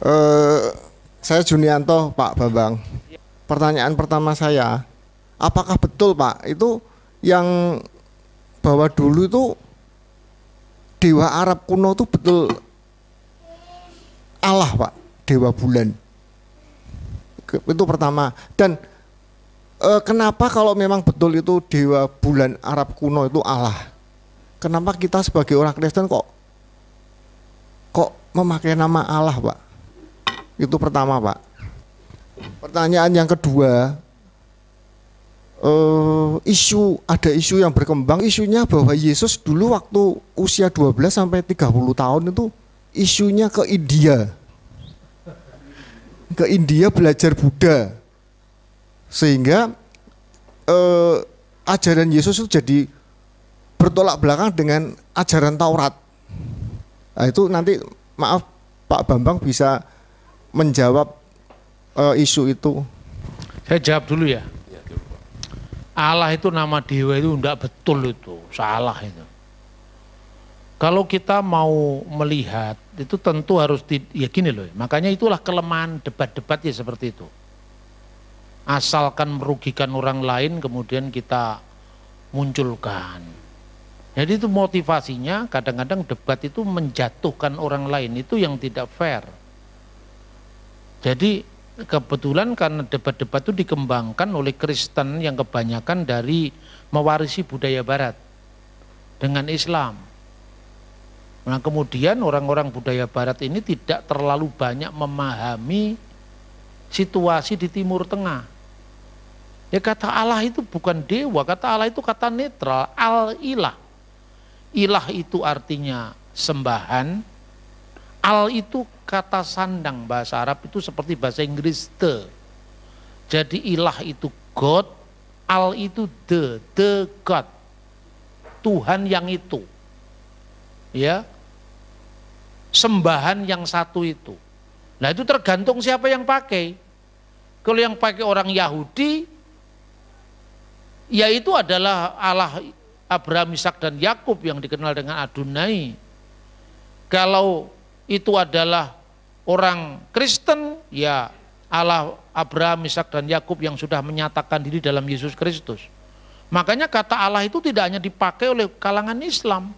Eh, saya Junianto, Pak Bambang. Pertanyaan pertama saya, apakah betul Pak itu yang bahwa dulu itu dewa Arab kuno itu betul Allah Pak, dewa bulan? Itu pertama. Dan kenapa kalau memang betul itu dewa bulan Arab kuno itu Allah, kenapa kita sebagai orang Kristen kok memakai nama Allah Pak? Itu pertama Pak. Pertanyaan yang kedua, ada isu yang berkembang, isunya bahwa Yesus dulu waktu usia 12 sampai 30 tahun itu isunya ke India. Ke India belajar Buddha. Sehingga ajaran Yesus itu jadi bertolak belakang dengan ajaran Taurat. Nah, itu nanti maaf Pak Bambang bisa menjawab isu itu. Saya jawab dulu ya. Allah itu nama dewa itu enggak betul, itu salah itu. Kalau kita mau melihat itu tentu harus ya gini loh. Makanya itulah kelemahan debat-debat ya seperti itu. Asalkan merugikan orang lain kemudian kita munculkan. Jadi itu motivasinya, kadang-kadang debat itu menjatuhkan orang lain, itu yang tidak fair. Jadi kebetulan karena debat-debat itu dikembangkan oleh Kristen yang kebanyakan dari mewarisi budaya Barat dengan Islam. Nah kemudian orang-orang budaya Barat ini tidak terlalu banyak memahami situasi di Timur Tengah. Ya kata Allah itu bukan dewa, kata Allah itu kata netral, al-ilah. Ilah itu artinya sembahan, al itu kata sandang, bahasa Arab itu seperti bahasa Inggris the. Jadi ilah itu God, al itu the God. Tuhan yang itu. Ya. Sembahan yang satu itu. Nah, itu tergantung siapa yang pakai. Kalau yang pakai orang Yahudi, ya itu adalah Allah Abraham, Ishak dan Yakub yang dikenal dengan Adonai. Kalau itu adalah orang Kristen, ya Allah Abraham, Ishak dan Yakub yang sudah menyatakan diri dalam Yesus Kristus. Makanya kata Allah itu tidak hanya dipakai oleh kalangan Islam.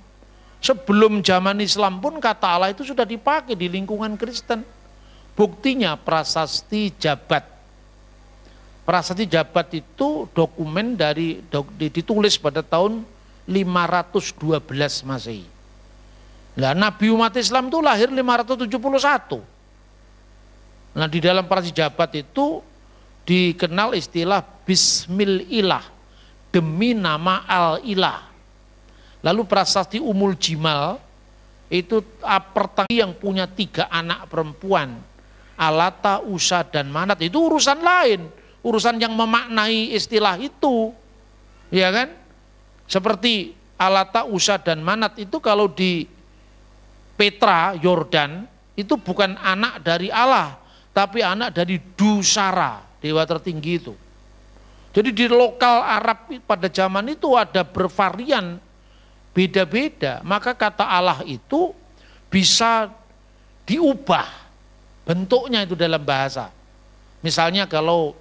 Sebelum zaman Islam pun kata Allah itu sudah dipakai di lingkungan Kristen. Buktinya prasasti Jabat. Prasasti Jabat itu dokumen ditulis pada tahun 512 Masehi. Nah, Nabi umat Islam itu lahir 571. Nah, di dalam prasasti Jabat itu dikenal istilah Bismil Ilah, demi nama Al-Ilah. Lalu prasasti Umul Jimal itu pertama yang punya 3 anak perempuan, Alata, Usa, dan Manat. Itu urusan lain, urusan yang memaknai istilah itu, ya kan? Seperti Alata, Usa, dan Manat itu kalau di Petra, Yordan, itu bukan anak dari Allah, tapi anak dari Dusara, dewa tertinggi itu. Jadi di lokal Arab pada zaman itu ada bervarian, beda-beda. Maka kata Allah itu bisa diubah bentuknya itu dalam bahasa. Misalnya kalau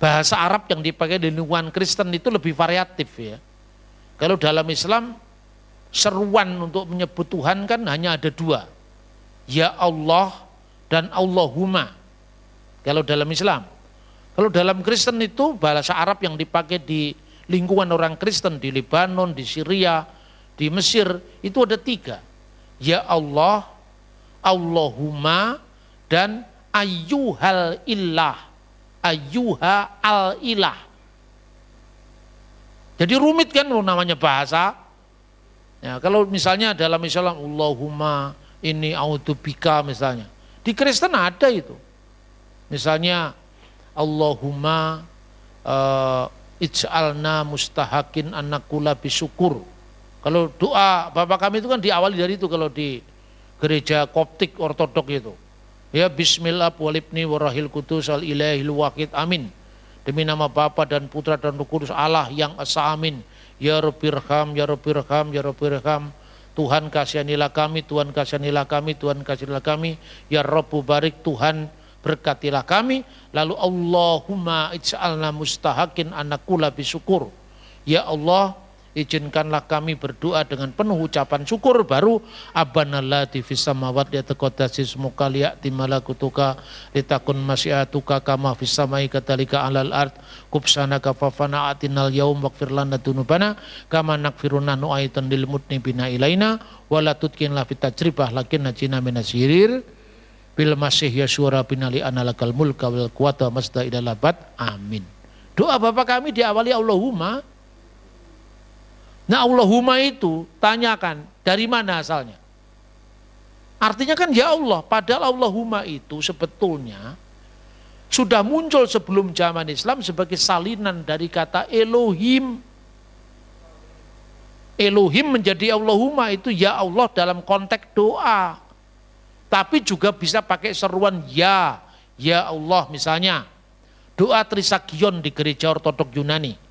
bahasa Arab yang dipakai di lingkungan Kristen itu lebih variatif ya. Kalau dalam Islam seruan untuk menyebut Tuhan kan hanya ada 2. Ya Allah dan Allahumma. Kalau dalam Islam. Kalau dalam Kristen itu bahasa Arab yang dipakai di lingkungan orang Kristen di Lebanon, di Syria, di Mesir itu ada 3. Ya Allah, Allahumma, dan ayyuhal illah, ayyuha al ilah. Jadi rumit kan namanya bahasa. Ya, kalau misalnya dalam Islam Allahumma inni a'udzubika misalnya. Di Kristen ada itu. Misalnya Allahumma ij'alna mustahakin anakula bisyukur. Kalau doa Bapak kami itu kan diawali dari itu kalau di gereja Koptik Ortodok itu. Ya bismillah walibni warahil kudus al ilahil wahid amin. Demi nama Bapa dan Putra dan Roh Kudus Allah yang esa amin. Ya Rabbirham, ya Rabbirham, ya Rabbirham. Tuhan kasihanilah kami, Tuhan kasihanilah kami, Tuhan kasihanilah kami, ya Rabbu barik, Tuhan berkatilah kami. Lalu Allahumma ij'alna mustahakin anakula bisyukur. Ya Allah, izinkanlah kami berdoa dengan penuh ucapan syukur. Baru Abana allati fis samawati yataqaddasi ismuka liya'ti malakutuka litakun masyiatuka kama fis samai katalika alal ard kubsanaka fafana atinal yaum waghfir lana dunubana kama nakfiruna nu'aitan lil mutnibina ilaina wala tutkinlah fit tajribah lakin najina minasyirir bil masih yasyura binali analakal mulka wal quwata masda ilal abad. Amin. Doa Bapak kami diawali Allahumma. Nah Allahumma itu tanyakan dari mana asalnya. Artinya kan ya Allah, padahal Allahumma itu sebetulnya sudah muncul sebelum zaman Islam sebagai salinan dari kata Elohim. Elohim menjadi Allahumma itu ya Allah dalam konteks doa. Tapi juga bisa pakai seruan ya Allah misalnya. Doa Trisagion di gereja ortodok Yunani.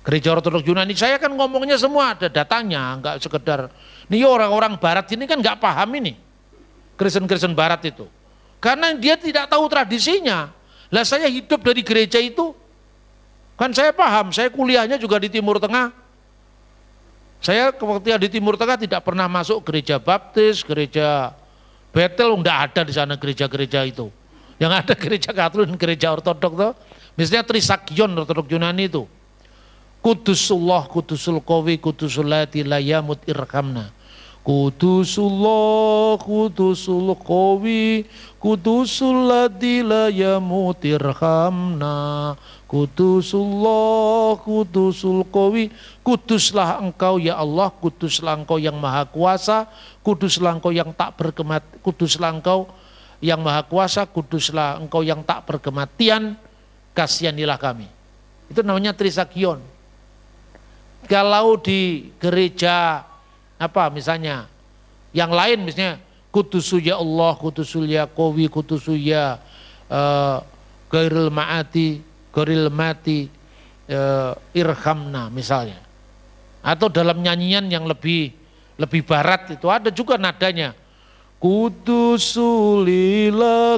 Gereja ortodok Yunani, saya kan ngomongnya semua ada datanya, enggak sekedar. Nih orang-orang barat ini kan enggak paham ini. Kristen-Kristen barat itu. Karena dia tidak tahu tradisinya. Lah saya hidup dari gereja itu, kan saya paham, saya kuliahnya juga di Timur Tengah. Saya waktu di Timur Tengah tidak pernah masuk gereja Baptis, gereja Betel, enggak ada di sana gereja-gereja itu. Yang ada gereja Katolik dan gereja Ortodok tuh. Misalnya Trisagion ortodok Yunani itu. Kudusullah, kudusul qawi, kudusul lati la yamut irhamna. Kudusullah, kudusul qawi, kudusul lati la yamut irhamna. Kudusullah, kudusul qawi, kuduslah engkau ya Allah, kuduslah engkau yang maha kuasa, kuduslah engkau yang tak berkemat, kuduslah engkau yang maha kuasa, kuduslah engkau yang tak berkematian, kasihanilah kami. Itu namanya Trisagion. Kalau di gereja apa misalnya yang lain misalnya kudusu ya Allah, kudusul ya qawi, kudusu ya ghairil ma'ati, ghairil mati irhamna misalnya. Atau dalam nyanyian yang lebih barat itu ada juga nadanya. Kudusulila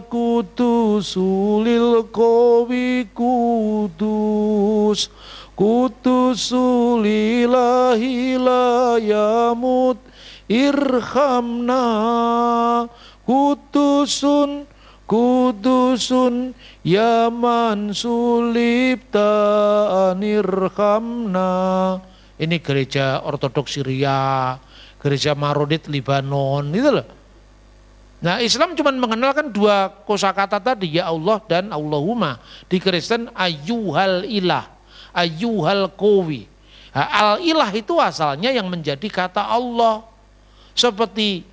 kudusulil qawi kudus Kudusulillahi la yamut irhamna kudusun ya man sulibta anirhamna. Ini gereja ortodoks Syria, gereja Maronit Libanon, itu loh. Nah Islam cuma mengenalkan dua kosakata tadi, ya Allah dan Allahumma. Di Kristen ayyuhal ilah, ayyuhal qawi. Al ilah itu asalnya yang menjadi kata Allah. Seperti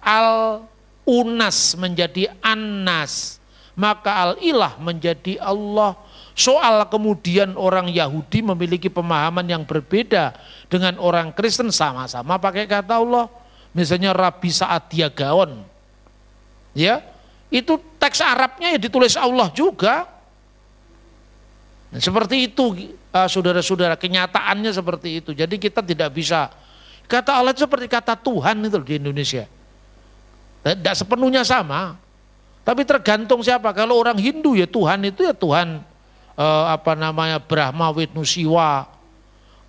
al unas menjadi annas, maka al ilah menjadi Allah. Soal kemudian orang Yahudi memiliki pemahaman yang berbeda dengan orang Kristen, sama-sama pakai kata Allah. Misalnya Rabi Sa'adia Gaon, ya itu teks Arabnya ya ditulis Allah juga. Nah, seperti itu saudara-saudara, kenyataannya seperti itu. Jadi kita tidak bisa, kata Allah itu seperti kata Tuhan itu di Indonesia. Tidak sepenuhnya sama, tapi tergantung siapa. Kalau orang Hindu ya Tuhan itu ya Tuhan Brahma Wisnu Siwa.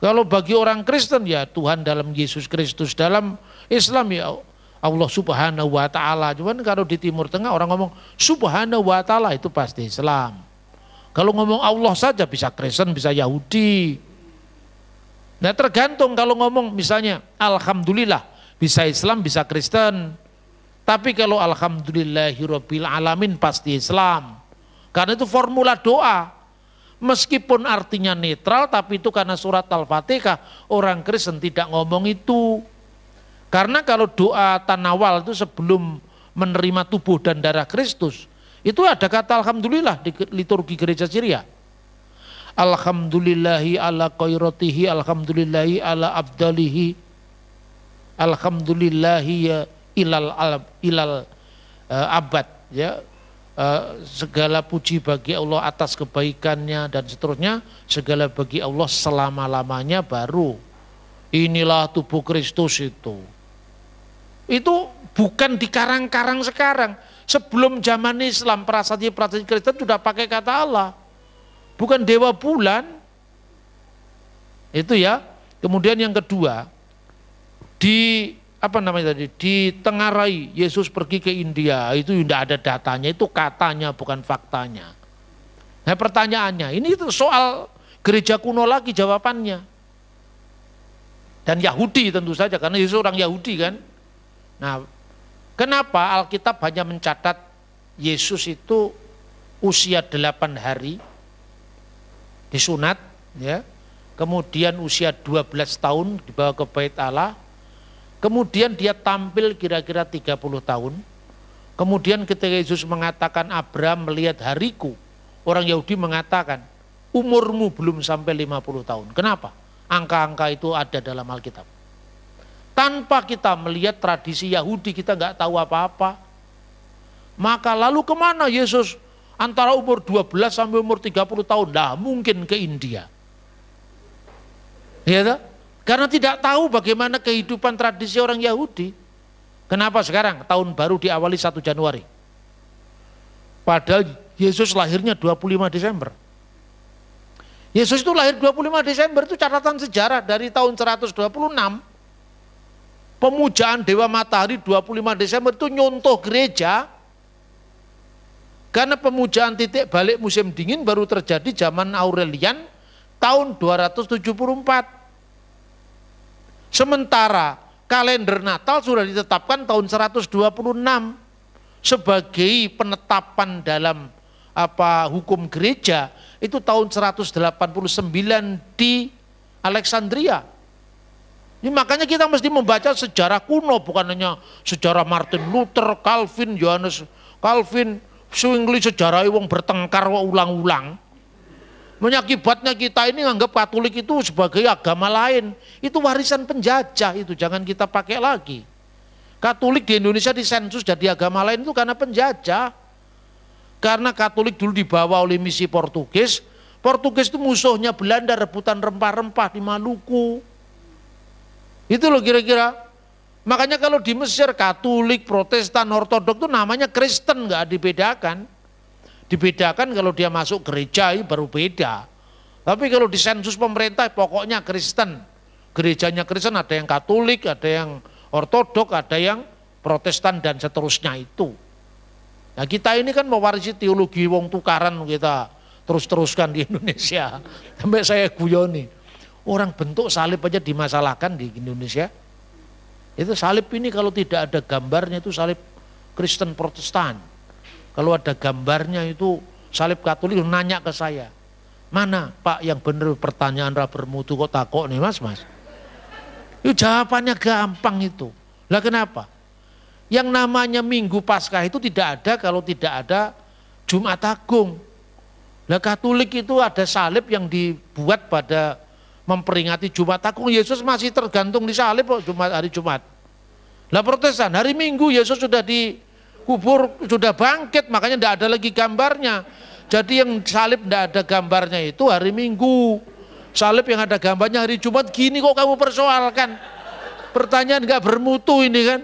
Kalau bagi orang Kristen ya Tuhan dalam Yesus Kristus. Dalam Islam ya Allah Subhanahu wa Ta'ala. Cuman kalau di Timur Tengah orang ngomong Subhanahu wa Ta'ala itu pasti Islam. Kalau ngomong Allah saja bisa Kristen, bisa Yahudi. Nah tergantung, kalau ngomong misalnya Alhamdulillah bisa Islam, bisa Kristen. Tapi kalau Alhamdulillahirabbil alamin pasti Islam. Karena itu formula doa. Meskipun artinya netral, tapi itu karena surat Al-Fatihah, orang Kristen tidak ngomong itu. Karena kalau doa tanawal itu sebelum menerima tubuh dan darah Kristus, itu ada kata Alhamdulillah di liturgi gereja Syria. Alhamdulillahi ala khairatihi, alhamdulillahi ala abdalihi, alhamdulillahi ya ilal abad, ya. Segala puji bagi Allah atas kebaikannya dan seterusnya, segala bagi Allah selama-lamanya, baru inilah tubuh Kristus itu. Itu bukan dikarang-karang sekarang. Sebelum zaman Islam, prasasti-prasasti Kristen sudah pakai kata Allah. Bukan dewa bulan. Itu ya. Kemudian yang kedua, ditengarai Yesus pergi ke India, itu tidak ada datanya, itu katanya bukan faktanya. Nah pertanyaannya, ini itu soal gereja kuno lagi jawabannya. Dan Yahudi tentu saja, karena Yesus orang Yahudi kan. Nah, kenapa Alkitab hanya mencatat Yesus itu usia 8 hari disunat, ya. Kemudian usia 12 tahun dibawa ke Bait Allah. Kemudian dia tampil kira-kira 30 tahun. Kemudian ketika Yesus mengatakan Abraham melihat hariku, orang Yahudi mengatakan umurmu belum sampai 50 tahun. Kenapa? Angka-angka itu ada dalam Alkitab. Tanpa kita melihat tradisi Yahudi, kita nggak tahu apa-apa. Maka lalu kemana Yesus antara umur 12 sampai umur 30 tahun? Nah, mungkin ke India. Ya toh? Karena tidak tahu bagaimana kehidupan tradisi orang Yahudi. Kenapa sekarang tahun baru diawali 1 Januari? Padahal Yesus lahirnya 25 Desember. Yesus itu lahir 25 Desember, itu catatan sejarah dari tahun 126. Pemujaan Dewa Matahari 25 Desember itu nyontoh gereja. Karena pemujaan titik balik musim dingin baru terjadi zaman Aurelian tahun 274. Sementara kalender Natal sudah ditetapkan tahun 126 sebagai penetapan dalam hukum gereja itu tahun 189 di Alexandria. Ini makanya kita mesti membaca sejarah kuno, bukan hanya sejarah Martin Luther, Calvin, Johannes Calvin, Zwingli, sejarah wong bertengkar ulang-ulang. Mengakibatnya kita ini menganggap Katolik itu sebagai agama lain. Itu warisan penjajah, itu jangan kita pakai lagi. Katolik di Indonesia disensus jadi agama lain itu karena penjajah. Karena Katolik dulu dibawa oleh misi Portugis. Portugis itu musuhnya Belanda, rebutan rempah-rempah di Maluku. Itu loh kira-kira. Makanya kalau di Mesir Katolik, Protestan, Ortodok itu namanya Kristen, nggak dibedakan. Dibedakan kalau dia masuk gereja baru beda. Tapi kalau di sensus pemerintah pokoknya Kristen. Gerejanya Kristen, ada yang Katolik, ada yang Ortodok, ada yang Protestan dan seterusnya itu. Nah kita ini kan mewarisi teologi wong tukaran, kita terus-teruskan di Indonesia. Sampai saya guyoni. Orang bentuk salib aja dimasalahkan di Indonesia. Itu salib ini kalau tidak ada gambarnya itu salib Kristen Protestan. Kalau ada gambarnya itu salib Katolik, nanya ke saya. Mana Pak yang benar, pertanyaan bermutu kok takok nih mas. Itu jawabannya gampang itu. Lah kenapa? Yang namanya Minggu Paskah itu tidak ada kalau tidak ada Jumat Agung. Lah Katolik itu ada salib yang dibuat pada memperingati Jumat Agung. Yesus masih tergantung di salib kok hari Jumat. Lah Protestan hari Minggu Yesus sudah dikubur, sudah bangkit, makanya tidak ada lagi gambarnya. Jadi yang salib tidak ada gambarnya itu hari Minggu. Salib yang ada gambarnya hari Jumat. Gini kok kamu persoalkan? Pertanyaan nggak bermutu ini kan.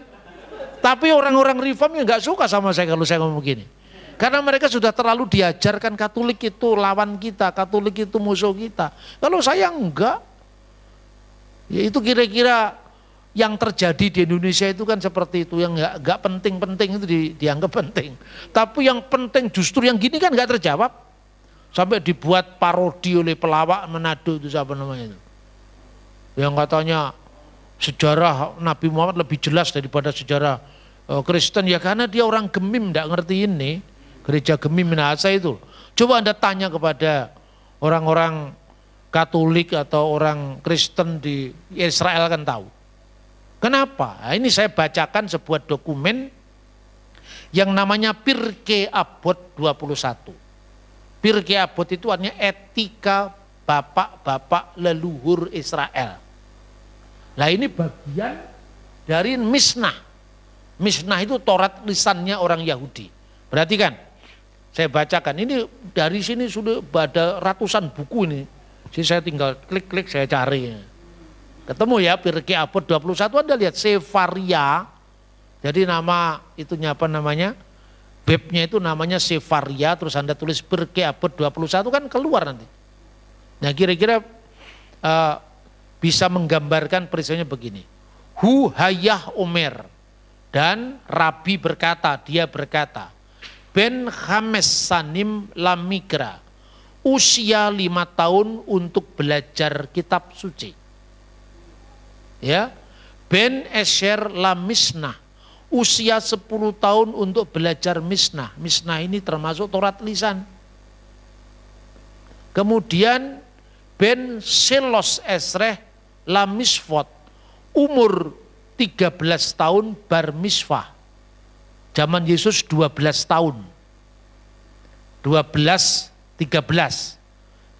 Tapi orang-orang reform yang nggak suka sama saya kalau saya ngomong gini. Karena mereka sudah terlalu diajarkan Katolik itu lawan kita, Katolik itu musuh kita. Kalau saya enggak, ya itu kira-kira yang terjadi di Indonesia itu kan seperti itu, yang enggak penting-penting itu dianggap penting. Tapi yang penting justru yang gini kan enggak terjawab. Sampai dibuat parodi oleh pelawak Manado itu siapa namanya itu. Yang katanya sejarah Nabi Muhammad lebih jelas daripada sejarah Kristen, ya karena dia orang Gemim, enggak ngerti ini. Gereja Gemim Minahasa itu. Coba Anda tanya kepada orang-orang Katolik atau orang Kristen di Israel kan tahu. Kenapa? Nah, ini saya bacakan sebuah dokumen yang namanya Pirkei Avot 21. Pirkei Avot itu artinya etika bapak-bapak leluhur Israel. Nah ini bagian dari Mishnah. Mishnah itu Taurat lisannya orang Yahudi. Perhatikan. Saya bacakan, ini dari sini sudah ada ratusan buku ini. Jadi saya tinggal klik-klik saya cari. Ketemu ya, Pirkei Avot 21 Anda lihat Sefaria. Jadi nama itunya apa namanya? Webnya itu namanya Sefaria, terus Anda tulis Pirkei Avot 21 kan keluar nanti. Nah kira-kira bisa menggambarkan peristiwanya begini. Hayah Omer, dan Rabi berkata, dia berkata, Ben Hames Sanim Lamikra, usia 5 tahun untuk belajar kitab suci. Ya, Ben Esher Lamisnah, usia 10 tahun untuk belajar Misnah. Misnah ini termasuk Taurat lisan. Kemudian Ben Selos Esreh Lamisfot, umur 13 tahun bar misfah. Zaman Yesus 12 tahun. 12, 13.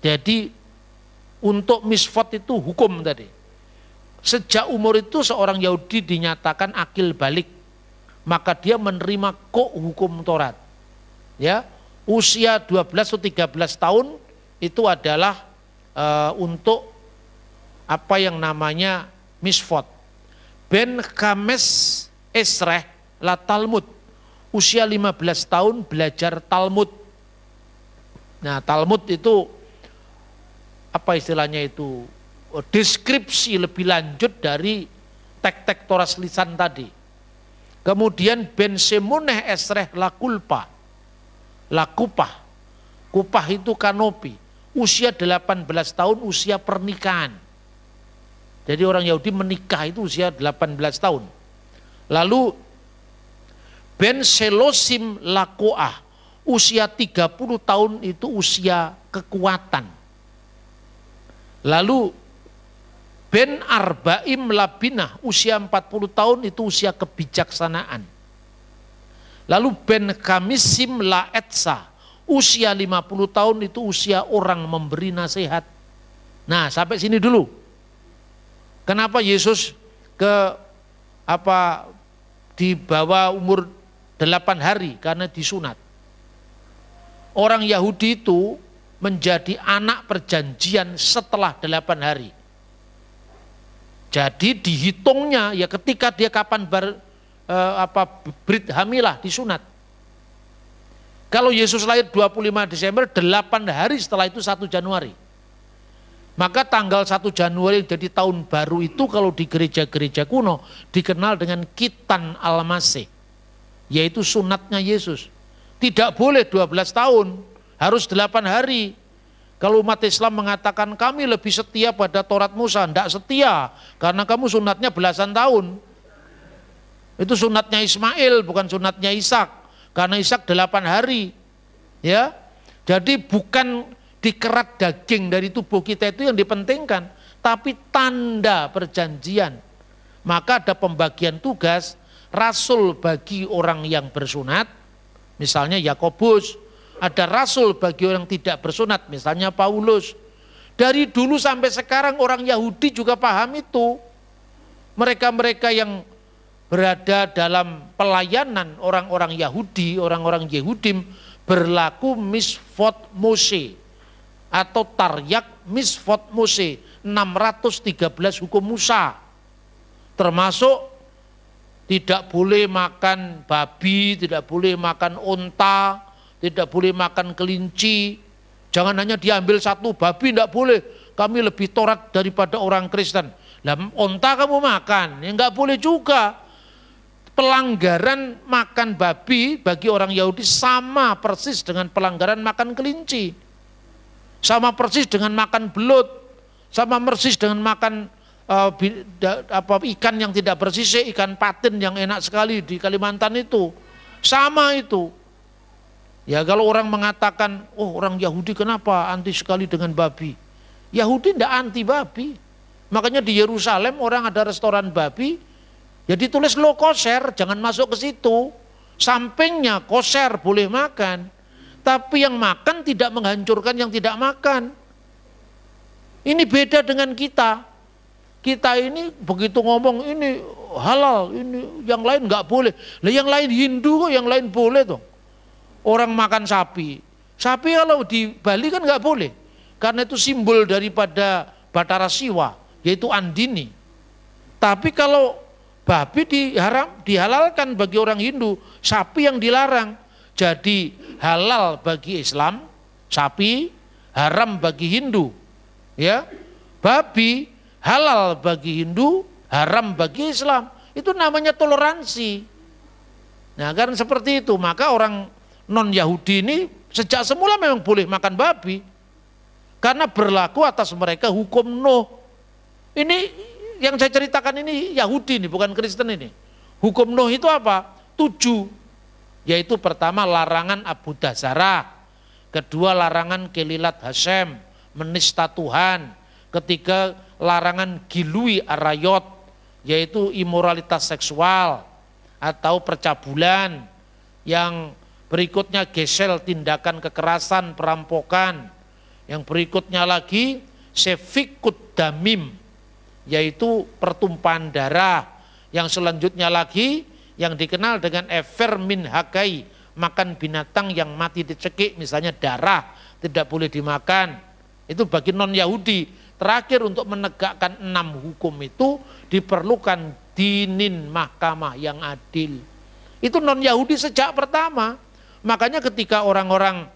Jadi untuk misfot itu hukum tadi. Sejak umur itu seorang Yahudi dinyatakan akil balik, maka dia menerima hukum Taurat. Ya, usia 12 atau 13 tahun itu adalah untuk apa yang namanya misfot. Ben Kames Esreh la Talmud, usia 15 tahun belajar Talmud. Nah, Talmud itu apa istilahnya itu? Deskripsi lebih lanjut dari tek-tek Taurat lisan tadi. Kemudian Ben Semuneh Esreh la Kulpa, la Kupah. Kupah itu kanopi. Usia 18 tahun, usia pernikahan. Jadi orang Yahudi menikah itu usia 18 tahun. Lalu Ben Selosim Lakoah, usia 30 tahun itu usia kekuatan. Lalu Ben Arbaim Labinah, usia 40 tahun itu usia kebijaksanaan. Lalu Ben Kamisim Laetsa, usia 50 tahun itu usia orang memberi nasihat. Nah, sampai sini dulu. Kenapa Yesus di bawah umur 8 hari? Karena disunat. Orang Yahudi itu menjadi anak perjanjian setelah 8 hari. Jadi dihitungnya ya ketika dia kapan brit hamilah disunat. Kalau Yesus lahir 25 Desember, 8 hari setelah itu 1 Januari. Maka tanggal 1 Januari jadi tahun baru itu kalau di gereja-gereja kuno dikenal dengan Kitan Al-Masih, yaitu sunatnya Yesus. Tidak boleh 12 tahun, harus 8 hari. Kalau umat Islam mengatakan kami lebih setia pada Taurat Musa, tidak setia karena kamu sunatnya belasan tahun. Itu sunatnya Ismail, bukan sunatnya Ishak, karena Ishak 8 hari. Ya, jadi bukan dikerat daging dari tubuh kita itu yang dipentingkan, tapi tanda perjanjian. Maka ada pembagian tugas rasul bagi orang yang bersunat, misalnya Yakobus, ada rasul bagi orang tidak bersunat, misalnya Paulus. Dari dulu sampai sekarang orang Yahudi juga paham itu. Mereka-mereka yang berada dalam pelayanan orang-orang Yahudi, orang-orang Yehudim berlaku misfot Mose atau taryak misfot Mose, 613 hukum Musa, termasuk tidak boleh makan babi, tidak boleh makan unta, tidak boleh makan kelinci. Jangan hanya diambil satu babi, tidak boleh. Kami lebih Taurat daripada orang Kristen. Lah unta kamu makan, ya enggak boleh juga. Pelanggaran makan babi bagi orang Yahudi sama persis dengan pelanggaran makan kelinci. Sama persis dengan makan belut, sama persis dengan makan ikan yang tidak bersisik, ikan patin yang enak sekali di Kalimantan itu. Sama itu. Ya kalau orang mengatakan, oh orang Yahudi kenapa anti sekali dengan babi? Yahudi tidak anti babi. Makanya di Yerusalem orang ada restoran babi, ya ditulis lo kosher, jangan masuk ke situ. Sampingnya kosher boleh makan. Tapi yang makan tidak menghancurkan yang tidak makan. Ini beda dengan kita. Kita ini begitu ngomong ini halal, ini yang lain nggak boleh. Lah yang lain Hindu kok, yang lain boleh tuh. Orang makan sapi. Sapi kalau di Bali kan nggak boleh. Karena itu simbol daripada Batara Siwa, yaitu Andini. Tapi kalau babi dihalalkan bagi orang Hindu, sapi yang dilarang. Jadi halal bagi Islam, sapi haram bagi Hindu. Ya, babi halal bagi Hindu, haram bagi Islam. Itu namanya toleransi. Nah, karena seperti itu, maka orang non-Yahudi ini sejak semula memang boleh makan babi. Karena berlaku atas mereka hukum Nuh. Ini yang saya ceritakan ini Yahudi ini, bukan Kristen ini. Hukum Nuh itu apa? 7. Yaitu pertama larangan Abu Dazarah. Kedua larangan Kelilat Hasem, menista Tuhan. Ketiga larangan Gilui Arayot, yaitu imoralitas seksual atau percabulan. Yang berikutnya gesel, tindakan kekerasan, perampokan. Yang berikutnya lagi sefikut damim, yaitu pertumpahan darah. Yang selanjutnya lagi yang dikenal dengan efer min hakai, makan binatang yang mati dicekik, misalnya darah tidak boleh dimakan. Itu bagi non Yahudi. Terakhir untuk menegakkan 6 hukum itu diperlukan dinin, mahkamah yang adil. Itu non Yahudi sejak pertama. Makanya ketika orang-orang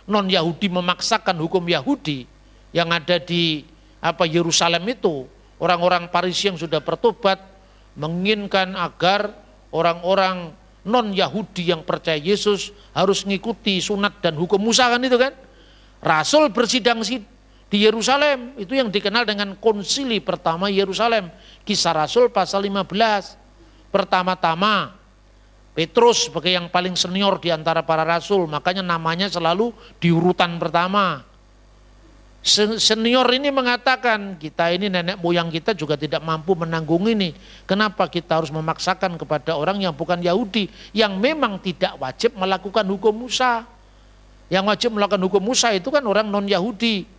non Yahudi memaksakan hukum Yahudi yang ada di Yerusalem itu, orang-orang Parisi yang sudah bertobat menginginkan agar orang-orang non Yahudi yang percaya Yesus harus mengikuti sunat dan hukum Musa, kan itu kan. Rasul bersidang di Yerusalem, itu yang dikenal dengan konsili pertama Yerusalem. Kisah Rasul pasal 15. Pertama-tama Petrus sebagai yang paling senior di antara para rasul, makanya namanya selalu di urutan pertama. Senior ini mengatakan, kita ini nenek moyang kita juga tidak mampu menanggung ini. Kenapa kita harus memaksakan kepada orang yang bukan Yahudi, yang memang tidak wajib melakukan hukum Musa. Yang wajib melakukan hukum Musa itu kan orang non Yahudi.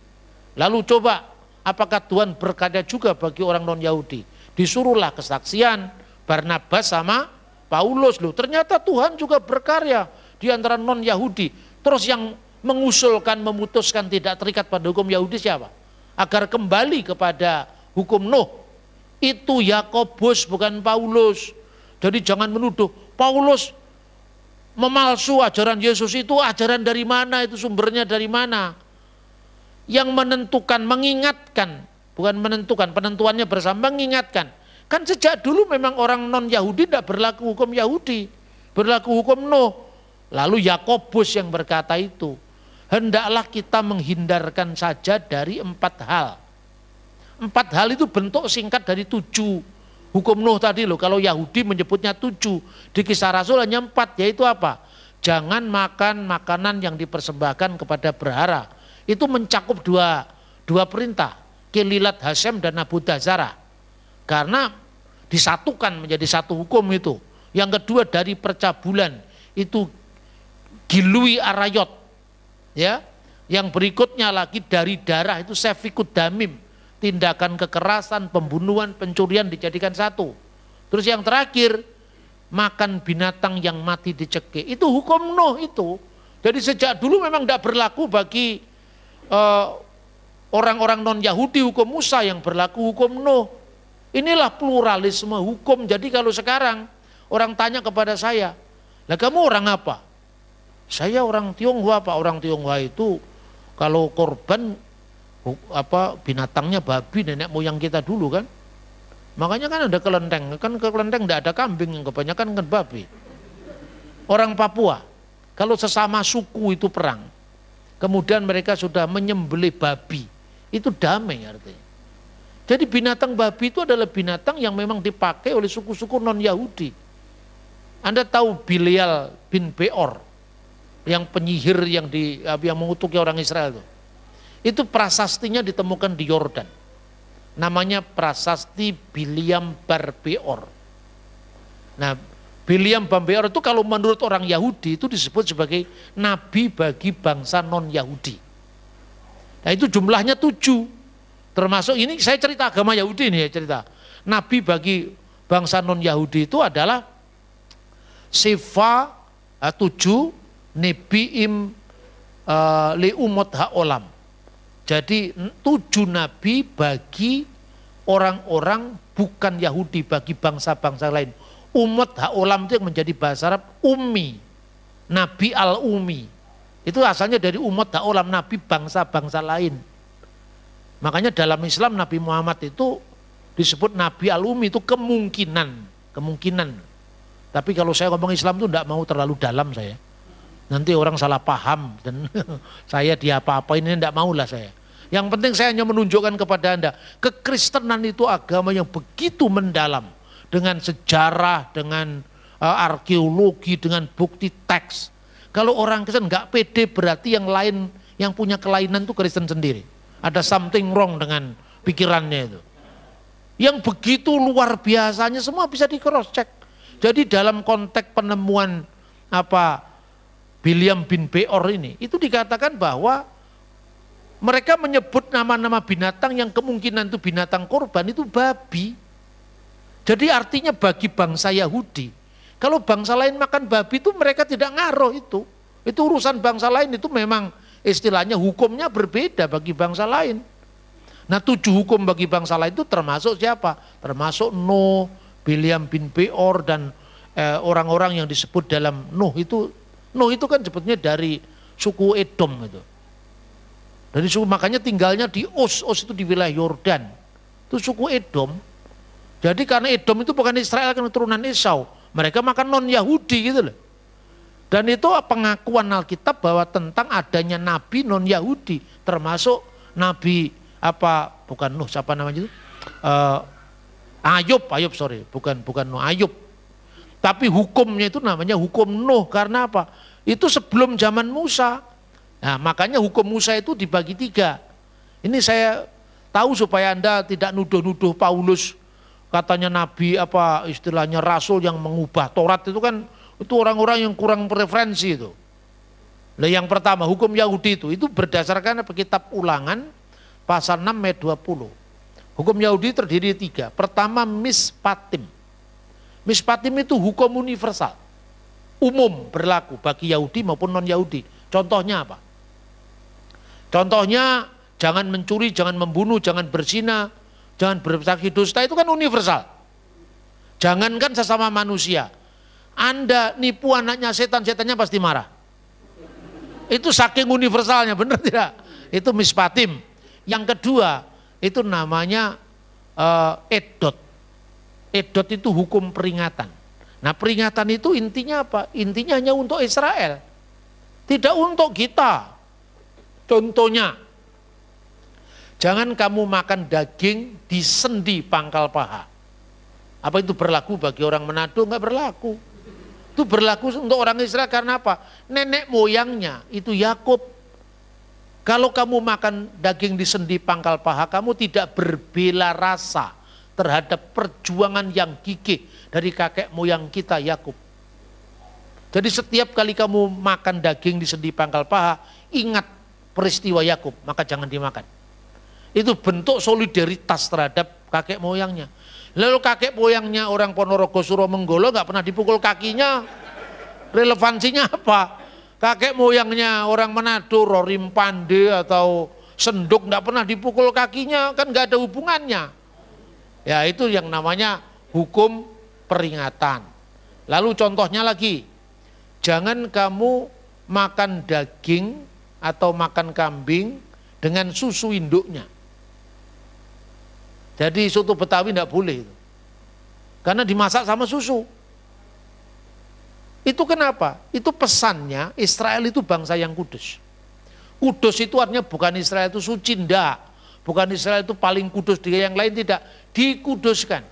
Lalu coba, apakah Tuhan berkarya juga bagi orang non Yahudi? Disuruhlah kesaksian Barnabas sama Paulus. Loh, ternyata Tuhan juga berkarya di antara non Yahudi. Terus yang mengusulkan, memutuskan tidak terikat pada hukum Yahudi siapa? Agar kembali kepada hukum Nuh. Itu Yakobus, bukan Paulus. Jadi jangan menuduh Paulus memalsu ajaran Yesus. Itu ajaran dari mana? Itu sumbernya dari mana? Yang menentukan, mengingatkan, bukan menentukan, penentuannya bersama, mengingatkan. Kan sejak dulu memang orang non Yahudi tidak berlaku hukum Yahudi, berlaku hukum Nuh. Lalu Yakobus yang berkata itu, hendaklah kita menghindarkan saja dari 4 hal. 4 hal itu bentuk singkat dari 7 hukum Nuh tadi loh. Kalau Yahudi menyebutnya 7, di Kisah Rasul hanya 4, yaitu apa? Jangan makan makanan yang dipersembahkan kepada berhala. Itu mencakup dua perintah, Kelilat Hasem dan Abu Dazarah. Karena disatukan menjadi satu hukum itu. Yang kedua dari percabulan, itu Gilui Arayot. Ya. Yang berikutnya lagi dari darah, itu sefikut damim, tindakan kekerasan, pembunuhan, pencurian dijadikan satu. Terus yang terakhir, makan binatang yang mati dicekik. Itu hukum Nuh itu. Jadi sejak dulu memang tidak berlaku bagi orang-orang non Yahudi hukum Musa, yang berlaku hukum Nuh. Inilah pluralisme hukum. Jadi kalau sekarang orang tanya kepada saya, lah kamu orang apa? Saya orang Tionghoa, Pak. Orang Tionghoa itu kalau korban binatangnya babi, nenek moyang kita dulu kan. Makanya kan ada kelenteng, kan ke kelenteng tidak ada kambing, yang kebanyakan kan babi. Orang Papua, kalau sesama suku itu perang, kemudian mereka sudah menyembelih babi, itu damai artinya. Jadi binatang babi itu adalah binatang yang memang dipakai oleh suku-suku non-Yahudi. Anda tahu Bilial bin Beor, yang penyihir yang mengutuki orang Israel itu prasastinya ditemukan di Yordan. Namanya prasasti Biliam bar Beor. Nah, Biliam bar Beor itu kalau menurut orang Yahudi itu disebut sebagai nabi bagi bangsa non-Yahudi. Nah itu jumlahnya 7. Termasuk ini saya cerita agama Yahudi ini ya, cerita. Nabi bagi bangsa non-Yahudi itu adalah Sifa 7 Nebiim li umot ha'olam. Jadi 7 nabi bagi orang-orang bukan Yahudi bagi bangsa-bangsa lain. Umat ha'olam itu yang menjadi bahasa Arab ummi, Nabi al-ummi. Itu asalnya dari umat ha'olam, Nabi bangsa-bangsa lain. Makanya dalam Islam Nabi Muhammad itu disebut Nabi al-ummi, itu kemungkinan. Tapi kalau saya ngomong Islam itu tidak mau terlalu dalam saya. Nanti orang salah paham dan saya diapa-apain, ini tidak maulah saya. Yang penting saya hanya menunjukkan kepada Anda, kekristenan itu agama yang begitu mendalam. Dengan sejarah, dengan arkeologi, dengan bukti teks. Kalau orang Kristen nggak pede, berarti yang lain, yang punya kelainan itu Kristen sendiri. Ada something wrong dengan pikirannya itu. Yang begitu luar biasanya semua bisa di cross check. Jadi dalam konteks penemuan William bin Beor ini, itu dikatakan bahwa mereka menyebut nama-nama binatang yang kemungkinan itu binatang korban itu babi. Jadi artinya bagi bangsa Yahudi, kalau bangsa lain makan babi itu mereka tidak ngaruh itu. Itu urusan bangsa lain, itu memang istilahnya hukumnya berbeda bagi bangsa lain. Nah 7 hukum bagi bangsa lain itu termasuk siapa? Termasuk Nuh, William bin Beor dan orang-orang yang disebut dalam Nuh itu kan sebetulnya dari suku Edom itu. Dari suku, makanya tinggalnya di Uz itu di wilayah Yordan. Itu suku Edom. Jadi karena Edom itu bukan Israel, kan keturunan Esau. Mereka makan non-Yahudi gitu loh. Dan itu pengakuan Alkitab bahwa tentang adanya nabi non-Yahudi, termasuk nabi bukan Nuh, siapa namanya itu? Ayub, bukan Nuh, Ayub. Tapi hukumnya itu namanya hukum Nuh, karena apa? Itu sebelum zaman Musa. Nah, makanya hukum Musa itu dibagi 3. Ini saya tahu supaya Anda tidak nuduh-nuduh Paulus, katanya nabi istilahnya rasul yang mengubah Taurat, itu kan itu orang-orang yang kurang preferensi itu. Nah, yang pertama hukum Yahudi itu berdasarkan kitab Ulangan pasal 6 ayat 20. Hukum Yahudi terdiri 3. Pertama mispatim. Mispatim itu hukum universal, umum berlaku bagi Yahudi maupun non-Yahudi. Contohnya apa? Contohnya jangan mencuri, jangan membunuh, jangan berzina, jangan bersaksi dusta, itu kan universal. Jangankan sesama manusia, Anda nipu anaknya setan, setannya pasti marah. Itu saking universalnya, benar tidak? Itu mispatim. Yang kedua itu namanya edot. Edot itu hukum peringatan. Nah peringatan itu intinya apa? Intinya hanya untuk Israel, tidak untuk kita. Contohnya, jangan kamu makan daging di sendi pangkal paha. Apa itu berlaku bagi orang Manado? Enggak berlaku. Itu berlaku untuk orang Israel karena apa? Nenek moyangnya itu Yakub. Kalau kamu makan daging di sendi pangkal paha, kamu tidak berbela rasa terhadap perjuangan yang gigih dari kakek moyang kita Yakub. Jadi setiap kali kamu makan daging di sendi pangkal paha, ingat peristiwa Yakub, maka jangan dimakan. Itu bentuk solidaritas terhadap kakek moyangnya. Lalu kakek moyangnya orang Ponorogo Suromenggolo nggak pernah dipukul kakinya, relevansinya apa? Kakek moyangnya orang Manado, Rorim Pande atau Senduk nggak pernah dipukul kakinya, kan nggak ada hubungannya. Ya itu yang namanya hukum peringatan. Lalu contohnya lagi, jangan kamu makan daging atau makan kambing dengan susu induknya. Jadi soto Betawi tidak boleh itu. Karena dimasak sama susu. Itu kenapa? Itu pesannya Israel itu bangsa yang kudus. Kudus itu artinya bukan Israel itu suci, enggak. Bukan Israel itu paling kudus dari yang lain, tidak. Dikuduskan,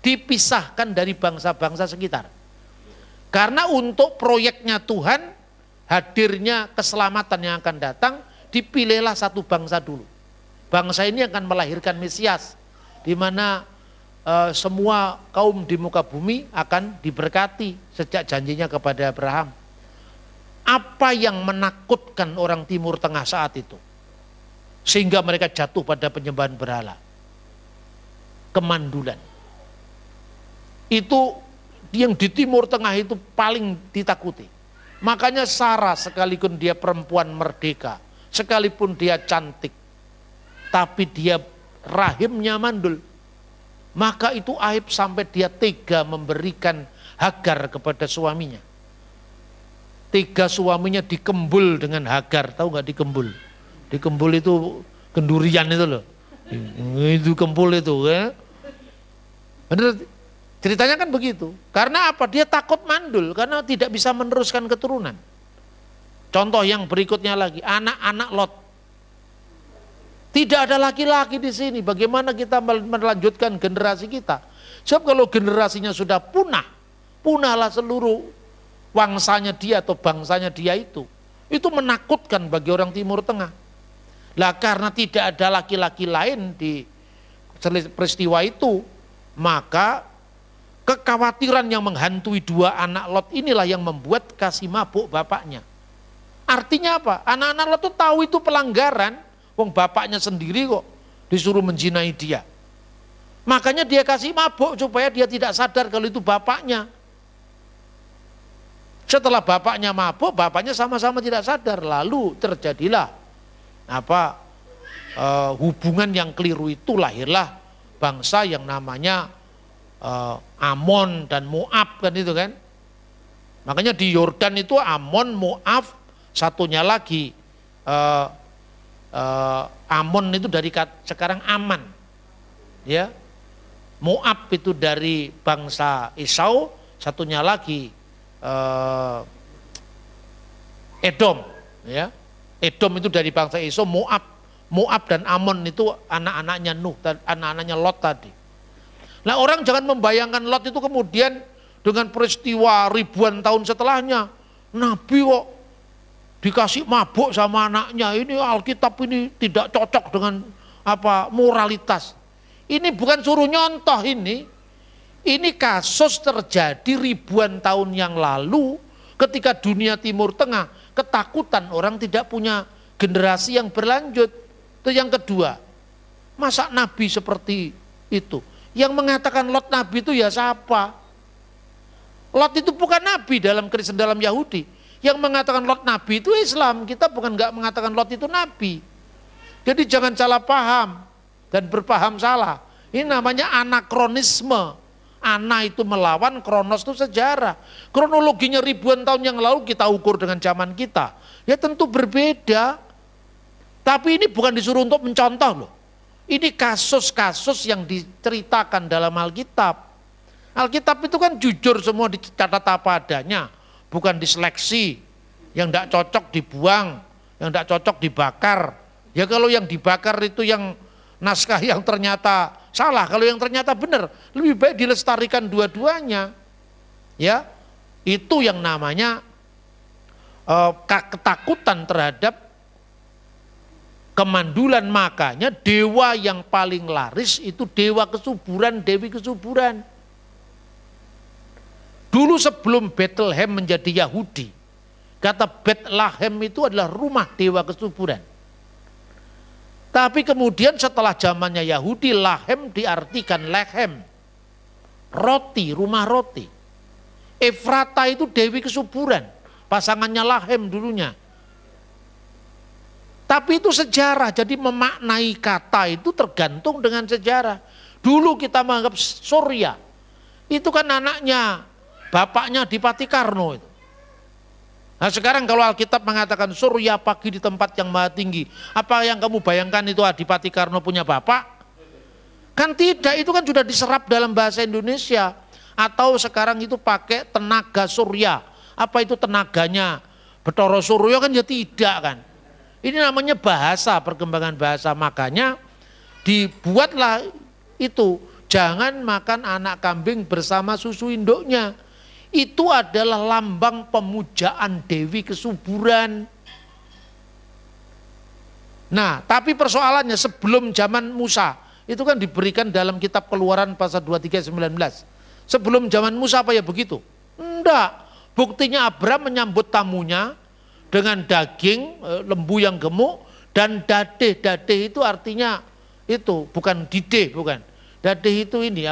dipisahkan dari bangsa-bangsa sekitar. Karena untuk proyeknya Tuhan, hadirnya keselamatan yang akan datang, dipilihlah satu bangsa dulu. Bangsa ini akan melahirkan Mesias, di mana semua kaum di muka bumi akan diberkati sejak janjinya kepada Abraham. Apa yang menakutkan orang Timur Tengah saat itu? Sehingga mereka jatuh pada penyembahan berhala. Kemandulan. Itu yang di Timur Tengah itu paling ditakuti. Makanya Sarah sekalipun dia perempuan merdeka, sekalipun dia cantik, tapi dia rahimnya mandul. maka itu aib sampai dia tega memberikan Hagar kepada suaminya. Tega suaminya dikembul dengan Hagar, tahu nggak dikembul? Dikembul itu kendurian itu loh, itu kembul itu ya. Bener, ceritanya kan begitu. Karena apa? Dia takut mandul, karena tidak bisa meneruskan keturunan. Contoh yang berikutnya lagi, anak-anak Lot. Tidak ada laki-laki di sini. Bagaimana kita melanjutkan generasi kita? Sebab kalau generasinya sudah punah, punahlah seluruh wangsanya dia atau bangsanya dia itu. Itu menakutkan bagi orang Timur Tengah. Lah karena tidak ada laki-laki lain di peristiwa itu, maka kekhawatiran yang menghantui dua anak Lot inilah yang membuat kasih mabuk bapaknya. Artinya apa? Anak-anak Lot itu tahu itu pelanggaran. Wong bapaknya sendiri kok disuruh menzinai dia. Makanya dia kasih mabuk supaya dia tidak sadar kalau itu bapaknya. Setelah bapaknya mabuk, bapaknya sama-sama tidak sadar. Lalu terjadilah hubungan yang keliru itu, lahirlah bangsa yang namanya Amon dan Moab kan itu kan. Makanya di Yordan itu Amon, Moab, satunya lagi Amon itu dari sekarang Aman, ya. Moab itu dari bangsa Esau, satunya lagi Edom, ya. Edom itu dari bangsa Esau, Moab dan Amon itu anak-anaknya Nuh, anak-anaknya Lot tadi. Nah orang jangan membayangkan Lot itu kemudian dengan peristiwa ribuan tahun setelahnya, Nabi kok dikasih mabuk sama anaknya, ini Alkitab ini tidak cocok dengan moralitas. Ini bukan suruh nyontoh ini kasus terjadi ribuan tahun yang lalu ketika dunia Timur Tengah ketakutan orang tidak punya generasi yang berlanjut. Itu yang kedua, masa Nabi seperti itu? Yang mengatakan Lot Nabi itu ya siapa? Lot itu bukan Nabi dalam Kristen, dalam Yahudi. Yang mengatakan Lot Nabi itu Islam. Kita bukan nggak mengatakan Lot itu Nabi. Jadi jangan salah paham dan berpaham salah. Ini namanya anakronisme. Ana itu melawan, kronos itu sejarah. Kronologinya ribuan tahun yang lalu kita ukur dengan zaman kita. Ya tentu berbeda. Tapi ini bukan disuruh untuk mencontoh loh. Ini kasus-kasus yang diceritakan dalam Alkitab. Alkitab itu kan jujur semua, dicatat apa adanya. Bukan diseleksi, yang tidak cocok dibuang, yang tidak cocok dibakar. Ya kalau yang dibakar itu yang naskah yang ternyata salah, kalau yang ternyata benar, lebih baik dilestarikan dua-duanya. Ya, itu yang namanya ketakutan terhadap kemandulan. Makanya dewa yang paling laris itu dewa kesuburan, dewi kesuburan. Dulu sebelum Bethlehem menjadi Yahudi, kata Bethlehem itu adalah rumah dewa kesuburan. Tapi kemudian setelah zamannya Yahudi, Lahem diartikan Lechem, roti, rumah roti. Efrata itu dewi kesuburan, pasangannya Lahem dulunya. Tapi itu sejarah, jadi memaknai kata itu tergantung dengan sejarah. Dulu kita menganggap Surya, itu kan anaknya bapaknya Adipati Karno itu. Nah sekarang kalau Alkitab mengatakan Surya pagi di tempat yang maha tinggi, apa yang kamu bayangkan itu Adipati Karno punya bapak? Kan tidak, itu kan sudah diserap dalam bahasa Indonesia. Atau sekarang itu pakai tenaga surya. Apa itu tenaganya Betoro Suryo kan ya tidak kan. Ini namanya bahasa, perkembangan bahasa. Makanya dibuatlah itu, jangan makan anak kambing bersama susu induknya. Itu adalah lambang pemujaan dewi kesuburan. Nah, tapi persoalannya sebelum zaman Musa, itu kan diberikan dalam kitab Keluaran pasal 23 19. Sebelum zaman Musa apa ya begitu? Enggak. Buktinya Abraham menyambut tamunya dengan daging lembu yang gemuk dan dadeh. Dadeh itu artinya itu, bukan dideh, bukan. Dadeh itu ini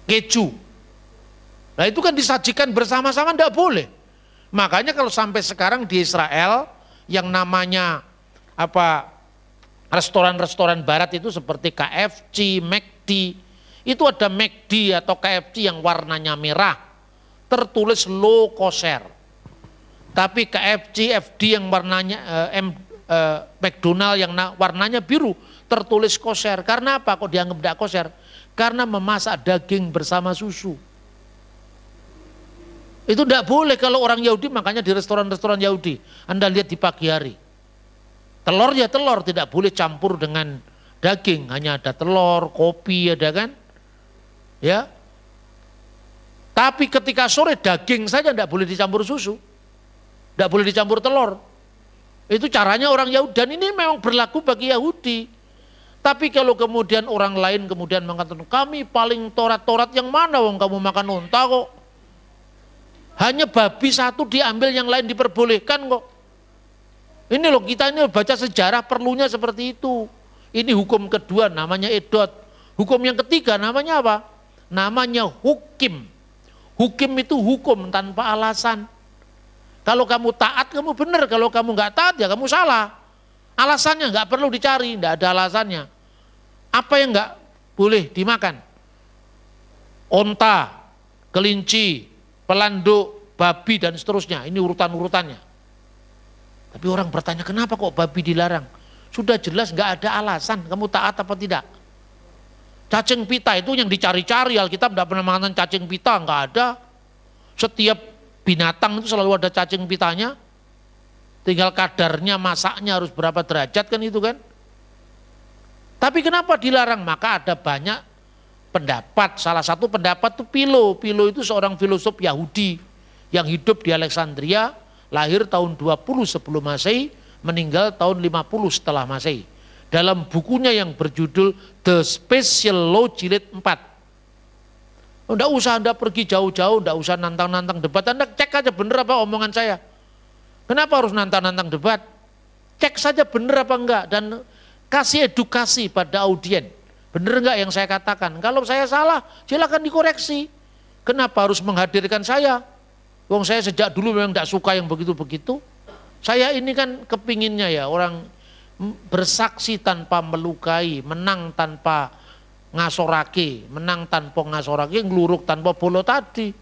keju. Nah itu kan disajikan bersama-sama, enggak boleh. Makanya kalau sampai sekarang di Israel yang namanya Restoran-restoran barat itu seperti KFC, McD, itu ada McD atau KFC yang warnanya merah, tertulis low kosher. Tapi KFC, FD yang warnanya McDonald yang warnanya biru, tertulis kosher. Karena apa kok dianggap tidak kosher? Karena memasak daging bersama susu. Itu tidak boleh kalau orang Yahudi, makanya di restoran-restoran Yahudi, Anda lihat di pagi hari. Telur ya telur, tidak boleh campur dengan daging, hanya ada telur, kopi ada kan. Ya. Tapi ketika sore daging saja tidak boleh dicampur susu. Tidak boleh dicampur telur. Itu caranya orang Yahudi, dan ini memang berlaku bagi Yahudi. Tapi kalau kemudian orang lain kemudian mengatakan, kami paling torat-torat, yang mana wong kamu makan unta kok. Hanya babi satu diambil, yang lain diperbolehkan kok. Ini loh, kita ini baca sejarah perlunya seperti itu. Ini hukum kedua namanya edot. Hukum yang ketiga namanya apa? Namanya hukim. Hukim itu hukum tanpa alasan. Kalau kamu taat kamu benar, kalau kamu nggak taat ya kamu salah. Alasannya nggak perlu dicari, nggak ada alasannya. Apa yang nggak boleh dimakan? Onta, kelinci, pelanduk, babi dan seterusnya. Ini urutan-urutannya. Tapi orang bertanya, kenapa kok babi dilarang? Sudah jelas nggak ada alasan, kamu taat apa tidak? Cacing pita itu yang dicari-cari, Alkitab tidak pernah mengatakan cacing pita, nggak ada. Setiap binatang itu selalu ada cacing pitanya. Tinggal kadarnya, masaknya harus berapa derajat kan itu kan. Tapi kenapa dilarang? Maka ada banyak pendapat. Salah satu pendapat itu Philo. Philo itu seorang filosof Yahudi yang hidup di Alexandria, lahir tahun 20 sebelum Masehi, meninggal tahun 50 setelah Masehi. Dalam bukunya yang berjudul The Special Law Jilid 4. Enggak usah Anda pergi jauh-jauh, enggak usah nantang-nantang debat. Anda cek aja bener apa omongan saya. Kenapa harus nantang-nantang debat? Cek saja bener apa enggak, dan kasih edukasi pada audien. Bener enggak yang saya katakan? Kalau saya salah, silakan dikoreksi. Kenapa harus menghadirkan saya? Wong saya sejak dulu memang tidak suka yang begitu-begitu. Saya ini kan kepinginnya ya orang bersaksi tanpa melukai, menang tanpa ngasorake, menang tanpa ngasorake, ngeluruk tanpa bolo tadi.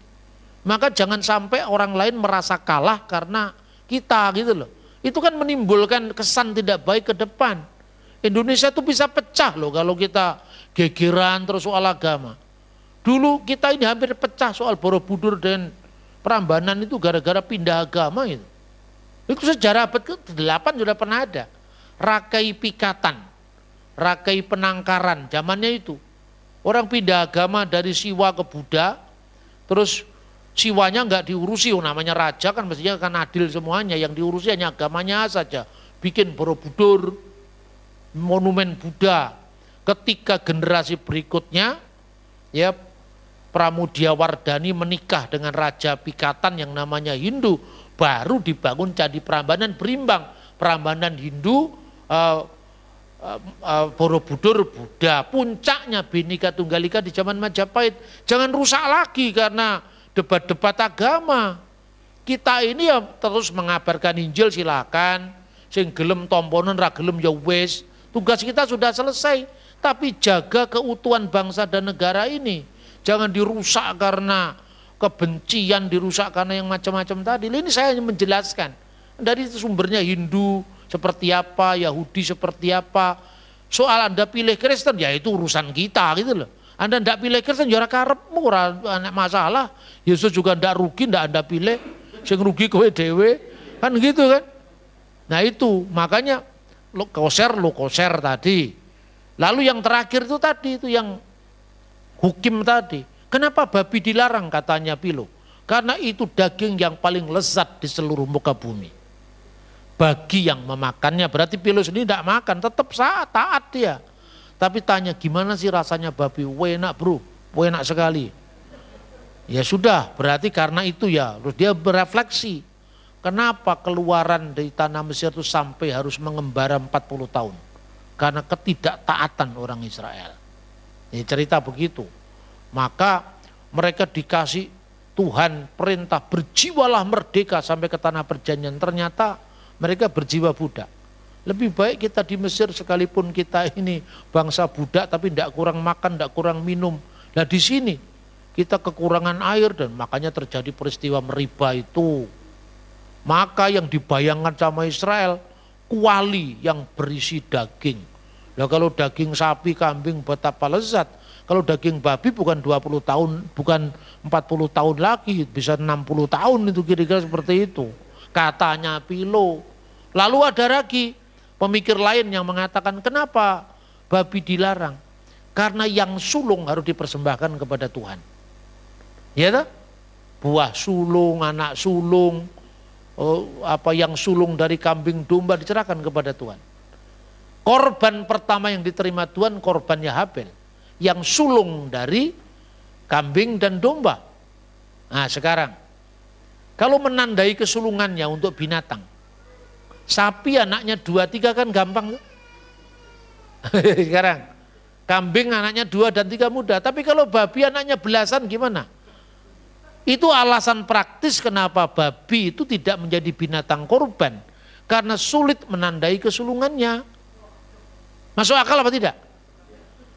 Maka jangan sampai orang lain merasa kalah karena kita gitu loh. Itu kan menimbulkan kesan tidak baik ke depan. Indonesia itu bisa pecah loh kalau kita gegeran terus soal agama. Dulu kita ini hampir pecah soal Borobudur dan Prambanan itu gara-gara pindah agama itu. Itu sejarah abad ke-8 sudah pernah ada. Rakai Pikatan, Rakai Penangkaran, zamannya itu. Orang pindah agama dari Siwa ke Buddha, terus Siwanya nggak diurusi, namanya raja kan mestinya kan adil semuanya, yang diurusi hanya agamanya saja. Bikin Borobudur, monumen Buddha. Ketika generasi berikutnya, ya Pramudiawardhani menikah dengan Raja Pikatan yang namanya Hindu, baru dibangun Candi Prambanan berimbang. Prambanan Hindu, Borobudur Buddha. Puncaknya Bhinneka Tunggal Ika di zaman Majapahit. Jangan rusak lagi karena debat-debat agama. Kita ini ya terus mengabarkan Injil, silakan. Sing gelem tomponen ra gelem ya wis. Tugas kita sudah selesai. Tapi jaga keutuhan bangsa dan negara ini. Jangan dirusak karena kebencian, dirusak karena yang macam-macam tadi. Ini saya hanya menjelaskan. Dari sumbernya Hindu seperti apa, Yahudi seperti apa. Soal Anda pilih Kristen, ya itu urusan kita gitu loh. Anda tidak pilih Kristen, ya karepmu, ora masalah. Yesus juga tidak rugi, tidak Anda pilih. Sing rugi kowe dhewe, kan gitu kan. Nah itu, makanya lo koser tadi. Lalu yang terakhir itu tadi, itu yang hukim tadi. Kenapa babi dilarang katanya Philo? Karena itu daging yang paling lezat di seluruh muka bumi. Bagi yang memakannya, berarti Philo sendiri tidak makan, tetap taat dia. Tapi tanya gimana sih rasanya babi? Enak bro, enak sekali. Ya sudah, berarti karena itu ya, terus dia berefleksi. Kenapa keluaran dari tanah Mesir itu sampai harus mengembara 40 tahun? Karena ketidaktaatan orang Israel. Ini cerita begitu. Maka mereka dikasih Tuhan perintah berjiwalah merdeka sampai ke tanah perjanjian. Ternyata mereka berjiwa budak. Lebih baik kita di Mesir sekalipun kita ini bangsa budak tapi tidak kurang makan, tidak kurang minum. Nah di sini kita kekurangan air dan makanya terjadi peristiwa Meriba itu. Maka yang dibayangkan sama Israel, kuali yang berisi daging. Nah kalau daging sapi, kambing betapa lezat. Kalau daging babi bukan 20 tahun, bukan 40 tahun lagi, bisa 60 tahun itu kira-kira seperti itu. Katanya Pilo. Lalu ada lagi pemikir lain yang mengatakan kenapa babi dilarang? Karena yang sulung harus dipersembahkan kepada Tuhan. Ya toh? Buah sulung, anak sulung, apa yang sulung dari kambing domba diserahkan kepada Tuhan. Korban pertama yang diterima Tuhan korbannya Habel, yang sulung dari kambing dan domba. Nah sekarang, kalau menandai kesulungannya untuk binatang, sapi anaknya 2-3 kan gampang. Sekarang, kambing anaknya 2 dan 3 mudah. Tapi kalau babi anaknya belasan gimana? Itu alasan praktis kenapa babi itu tidak menjadi binatang korban. Karena sulit menandai kesulungannya. Masuk akal apa tidak?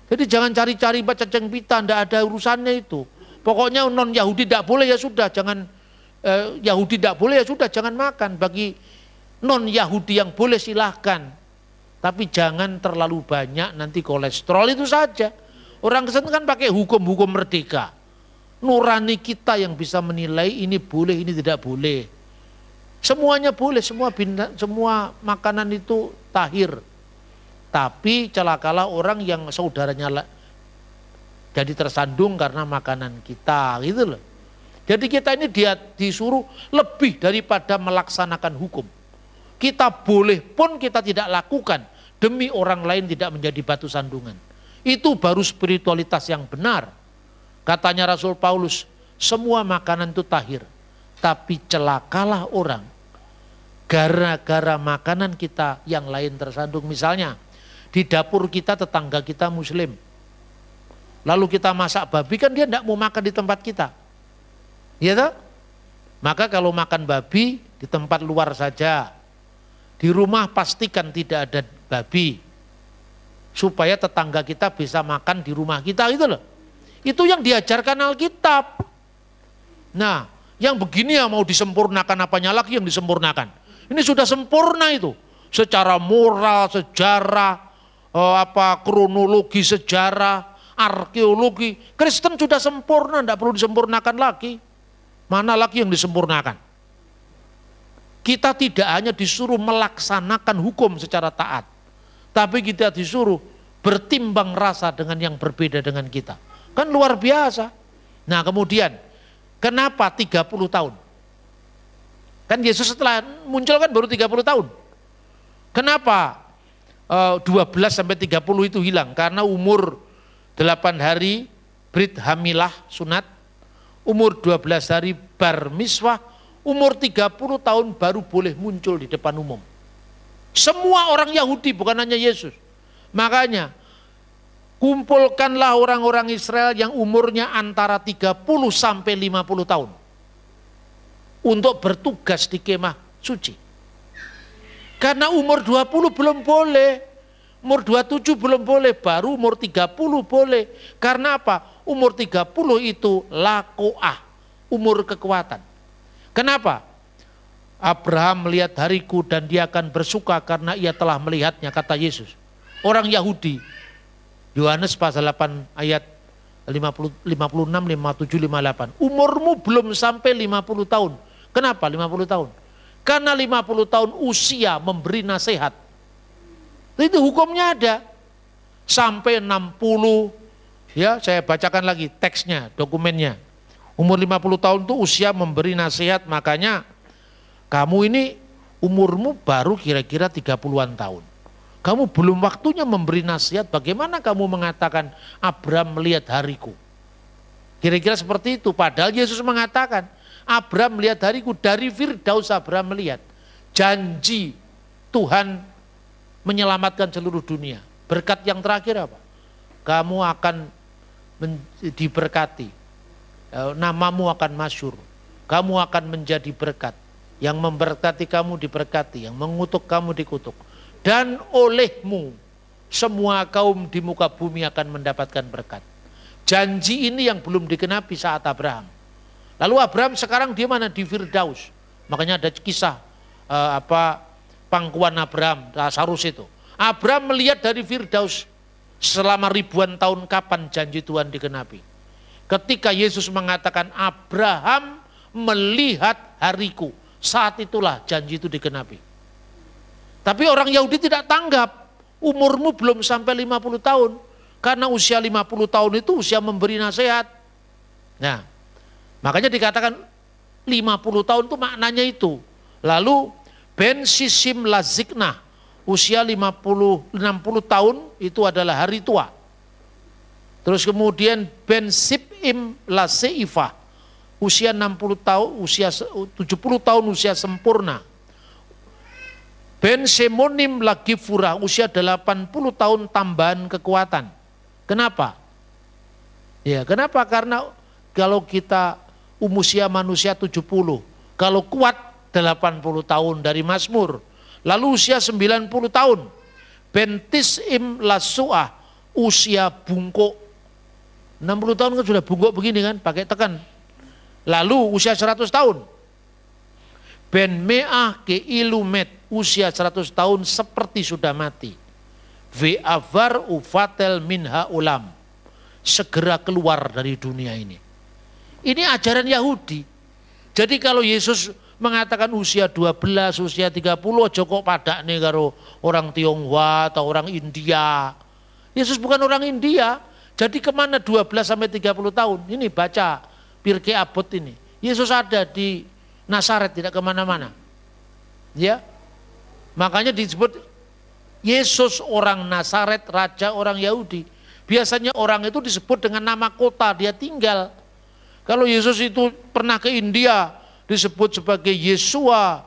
Jadi jangan cari-cari baca cacing pita, tidak ada urusannya itu. Pokoknya non Yahudi tidak boleh ya sudah, jangan Yahudi tidak boleh ya sudah, jangan makan. Bagi non Yahudi yang boleh silahkan, tapi jangan terlalu banyak nanti kolesterol itu saja. Orang Kristen kan pakai hukum-hukum merdeka. Nurani kita yang bisa menilai ini boleh, ini tidak boleh. Semuanya boleh, semua makanan itu tahir. Tapi celakalah orang yang saudaranya jadi tersandung karena makanan kita, gitu loh. Jadi kita ini disuruh lebih daripada melaksanakan hukum. Kita boleh pun kita tidak lakukan demi orang lain tidak menjadi batu sandungan. Itu baru spiritualitas yang benar. Katanya Rasul Paulus, semua makanan itu tahir. Tapi celakalah orang gara-gara makanan kita yang lain tersandung. Misalnya di dapur kita tetangga kita muslim, lalu kita masak babi, kan dia tidak mau makan di tempat kita, ya toh? Maka kalau makan babi di tempat luar saja, di rumah pastikan tidak ada babi, supaya tetangga kita bisa makan di rumah kita, gitu loh. Itu yang diajarkan Alkitab. Nah, yang begini ya mau disempurnakan, apanya lagi yang disempurnakan? Ini sudah sempurna itu, secara moral, sejarah, kronologi sejarah, arkeologi. Kristen sudah sempurna, tidak perlu disempurnakan lagi. Mana lagi yang disempurnakan? Kita tidak hanya disuruh melaksanakan hukum secara taat, tapi kita disuruh bertimbang rasa dengan yang berbeda dengan kita. Kan luar biasa. Nah kemudian, kenapa 30 tahun? Kan Yesus setelah muncul kan baru 30 tahun. Kenapa 12 sampai 30 itu hilang? Karena umur 8 hari brit hamilah sunat, umur 12 hari bar miswah, umur 30 tahun baru boleh muncul di depan umum. Semua orang Yahudi, bukan hanya Yesus. Makanya kumpulkanlah orang-orang Israel yang umurnya antara 30 sampai 50 tahun untuk bertugas di kemah suci. Karena umur 20 belum boleh, umur 27 belum boleh, baru umur 30 boleh. Karena apa? Umur 30 itu lakoah, umur kekuatan. Kenapa? Abraham melihat hariku dan dia akan bersuka karena ia telah melihatnya, kata Yesus. Orang Yahudi, Yohanes pasal 8 ayat 56, 57, 58. Umurmu belum sampai 50 tahun. Kenapa 50 tahun? Karena 50 tahun usia memberi nasihat. Itu hukumnya ada. Sampai 60, ya saya bacakan lagi teksnya, dokumennya. Umur 50 tahun itu usia memberi nasihat, makanya kamu ini umurmu baru kira-kira 30-an tahun. Kamu belum waktunya memberi nasihat, bagaimana kamu mengatakan Abraham melihat hariku? Kira-kira seperti itu, padahal Yesus mengatakan Abraham melihat hariku, dari Firdaus Abraham melihat. Janji Tuhan menyelamatkan seluruh dunia. Berkat yang terakhir apa? Kamu akan diberkati, namamu akan masyhur, kamu akan menjadi berkat. Yang memberkati kamu diberkati, yang mengutuk kamu dikutuk. dan olehmu semua kaum di muka bumi akan mendapatkan berkat. Janji ini yang belum digenapi saat Abraham. Lalu Abraham sekarang dia mana? Di Firdaus. Makanya ada kisah pangkuan Abraham, Lazarus itu. Abraham melihat dari Firdaus selama ribuan tahun kapan janji Tuhan digenapi. Ketika Yesus mengatakan Abraham melihat hariku, saat itulah janji itu digenapi. Tapi orang Yahudi tidak tanggap, umurmu belum sampai 50 tahun. Karena usia 50 tahun itu usia memberi nasihat. Nah, makanya dikatakan 50 tahun itu maknanya itu. Lalu Ben Sisim Laziknah, usia 60 tahun itu adalah hari tua. Terus kemudian Ben Sibim Laseifah, usia 60 tahun, usia 70 tahun usia sempurna. Ben Semonim Lagifura, usia 80 tahun tambahan kekuatan. Kenapa? Ya, kenapa? Karena kalau kita usia manusia 70, kalau kuat 80 tahun dari Mazmur. Lalu usia 90 tahun. Bentis im lasuah, usia bungkuk. 60 tahun kan sudah bungkuk begini kan, pakai tekan. Lalu usia 100 tahun. Ben me'ah ke ilumet, usia 100 tahun seperti sudah mati. Ve'avar ufatel minha ulam, segera keluar dari dunia ini. Ini ajaran Yahudi. Jadi kalau Yesus mengatakan usia 12, usia 30, aja kok padak nih karo orang Tionghoa atau orang India. Yesus bukan orang India. Jadi kemana 12 sampai 30 tahun? Ini baca Pirkei Avot ini. Yesus ada di Nazaret, tidak kemana-mana. Ya, makanya disebut Yesus orang Nazaret, raja orang Yahudi. Biasanya orang itu disebut dengan nama kota dia tinggal. Kalau Yesus itu pernah ke India, disebut sebagai Yesua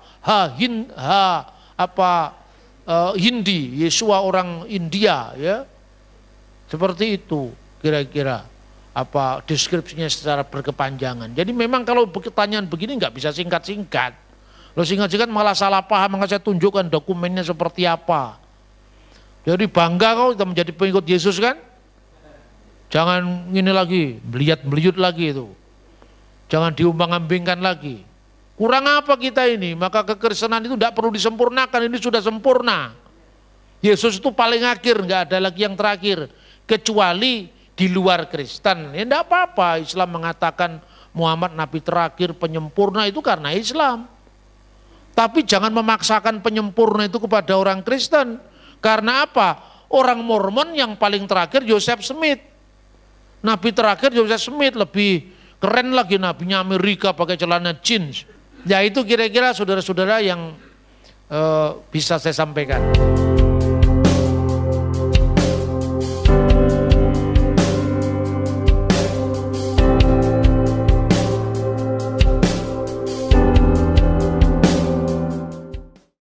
Hindi, Yesua orang India, ya. Seperti itu kira-kira deskripsinya secara berkepanjangan. Jadi memang kalau pertanyaan begini nggak bisa singkat-singkat. Lo singkat-singkat malah salah paham, maka saya tunjukkan dokumennya seperti apa. Jadi bangga kau kita menjadi pengikut Yesus kan? Jangan ini lagi, beliat-beliut lagi itu. Jangan diumbang-ambingkan lagi. Kurang apa kita ini? Maka kekristenan itu tidak perlu disempurnakan, ini sudah sempurna. Yesus itu paling akhir, nggak ada lagi yang terakhir. Kecuali di luar Kristen. Ya tidak apa-apa, Islam mengatakan Muhammad Nabi terakhir penyempurna itu karena Islam. Tapi jangan memaksakan penyempurna itu kepada orang Kristen. Karena apa? Orang Mormon yang paling terakhir Joseph Smith. Nabi terakhir Joseph Smith, lebih keren lagi nabinya Amerika pakai celana jeans. Ya itu kira-kira saudara-saudara yang bisa saya sampaikan.